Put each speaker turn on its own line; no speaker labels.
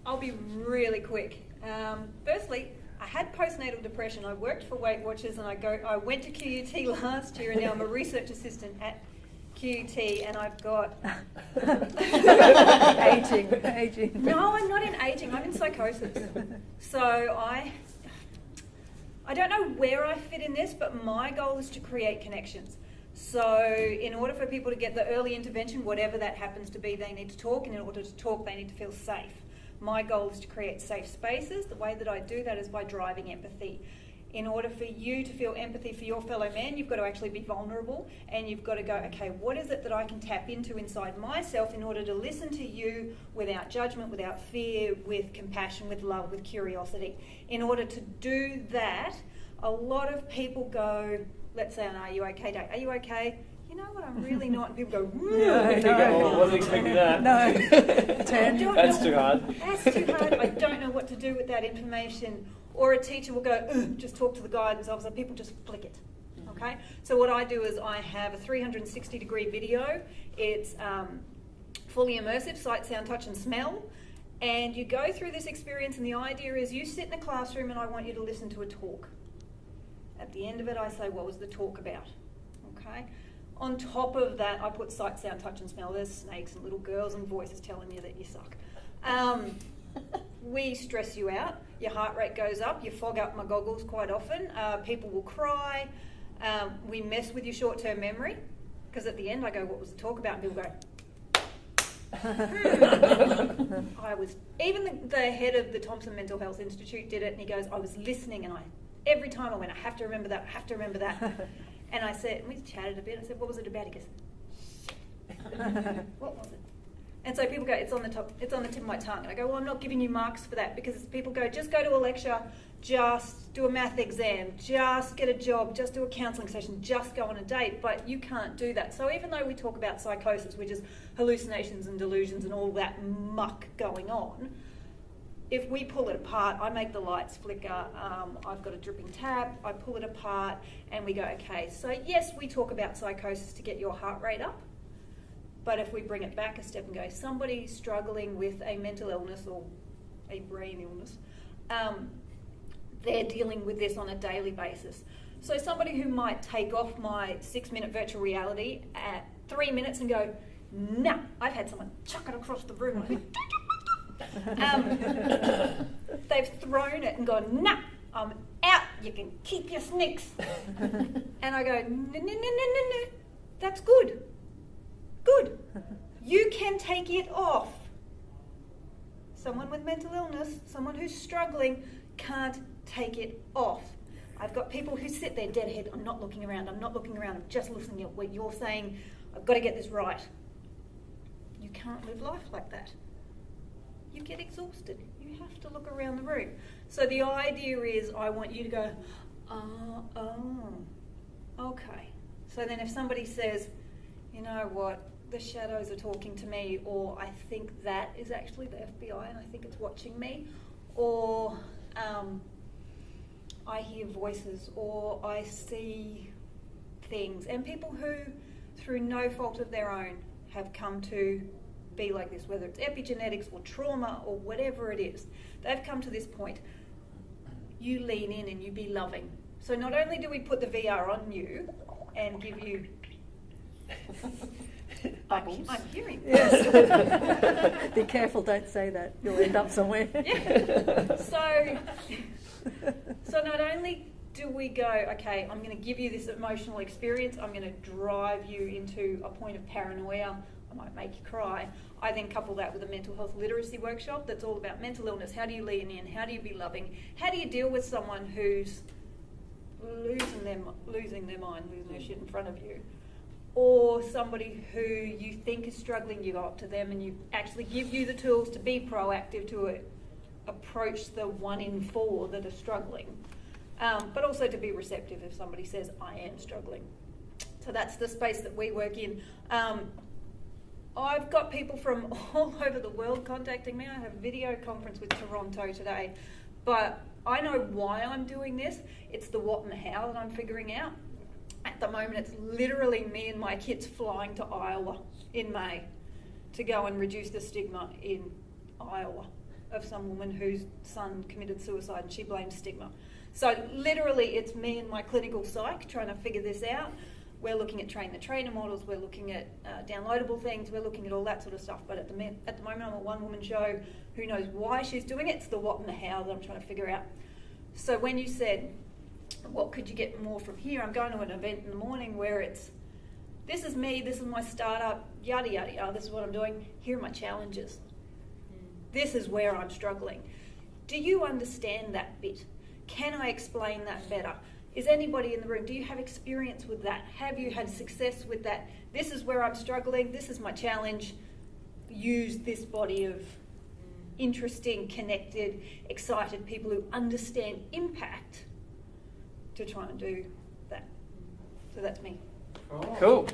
I'll be really quick. Firstly, I had postnatal depression. I worked for Weight Watchers, and I went to QUT last year, and now I'm a research assistant at QUT, and I've got
aging.
No, I'm not in aging. I'm in psychosis. So I don't know where I fit in this, but my goal is to create connections. So in order for people to get the early intervention, whatever that happens to be, they need to talk, and in order to talk, they need to feel safe. My goal is to create safe spaces. The way that I do that is by driving empathy. In order for you to feel empathy for your fellow man, you've got to actually be vulnerable, and you've got to go, okay, what is it that I can tap into inside myself in order to listen to you without judgment, without fear, with compassion, with love, with curiosity. In order to do that, a lot of people go, let's say on Are You Okay Day, are you okay? You know what, I'm really not. And people go,
I wasn't expecting that.
No.
That's too hard.
That's too hard. I don't know what to do with that information. Or a teacher will go, just talk to the guidance officer. People just flick it. Okay? So what I do is I have a 360-degree video. It's fully immersive, sight, sound, touch, and smell. And you go through this experience, and the idea is you sit in a classroom and I want you to listen to a talk. At the end of it, I say, what was the talk about? Okay? On top of that, I put sight, sound, touch, and smell. There's snakes and little girls and voices telling you that you suck. We stress you out. Your heart rate goes up. You fog up my goggles quite often. People will cry. We mess with your short-term memory, because at the end I go, what was the talk about? And people go, even the head of the Thompson Mental Health Institute did it, and he goes, I was listening, and every time I went, I have to remember that, I have to remember that. And I said, and we chatted a bit, I said, what was it about? He goes, what was it? And so people go, it's on the tip of my tongue. And I go, well, I'm not giving you marks for that, because people go, just go to a lecture, just do a math exam, just get a job, just do a counselling session, just go on a date. But you can't do that. So even though we talk about psychosis, which is hallucinations and delusions and all that muck going on, if we pull it apart, I make the lights flicker, I've got a dripping tap, I pull it apart, and we go, okay, so yes, we talk about psychosis to get your heart rate up, but if we bring it back a step and go, somebody struggling with a mental illness or a brain illness, they're dealing with this on a daily basis. So somebody who might take off my 6-minute virtual reality at 3 minutes and go, nah, I've had someone chuck it across the room. They've thrown it and gone, nah, I'm out, you can keep your snicks. And I go, no, that's good. Good. You can take it off. Someone with mental illness, someone who's struggling, can't take it off. I've got people who sit there deadhead, I'm not looking around, I'm just listening at what you're saying, I've got to get this right. You can't live life like that. You get exhausted. You have to look around the room. So the idea is I want you to go, okay. So then if somebody says, you know what, the shadows are talking to me, or I think that is actually the FBI and I think it's watching me, or I hear voices, or I see things. And people who, through no fault of their own, have come to be like this, whether it's epigenetics or trauma or whatever it is, they've come to this point. You lean in and you be loving. So not only do we put the VR on you and give you
bubbles.
I'm hearing.
Yes. Be careful, don't say that. You'll end up somewhere.
Yeah. So not only do we go, okay, I'm going to give you this emotional experience, I'm going to drive you into a point of paranoia, I might make you cry. I then couple that with a mental health literacy workshop that's all about mental illness. How do you lean in? How do you be loving? How do you deal with someone who's losing their mind, losing their shit in front of you? Or somebody who you think is struggling, you go up to them and you actually give you the tools to be proactive, to approach the 1 in 4 that are struggling. But also to be receptive if somebody says, I am struggling. So that's the space that we work in. I've got people from all over the world contacting me. I have a video conference with Toronto today. But I know why I'm doing this. It's the what and the how that I'm figuring out. At the moment, it's literally me and my kids flying to Iowa in May to go and reduce the stigma in Iowa of some woman whose son committed suicide and she blames stigma. So literally it's me and my clinical psych trying to figure this out. We're looking at train-the-trainer models, we're looking at downloadable things, we're looking at all that sort of stuff. But at the moment I'm a one-woman show. Who knows why she's doing it? It's the what and the how that I'm trying to figure out. So when you said, what could you get more from here? I'm going to an event in the morning where it's, this is me, this is my startup, yada, yada, yada, this is what I'm doing. Here are my challenges. This is where I'm struggling. Do you understand that bit? Can I explain that better? Is anybody in the room, do you have experience with that? Have you had success with that? This is where I'm struggling, this is my challenge. Use this body of interesting, connected, excited people who understand impact to try and do that. So that's me.
Cool.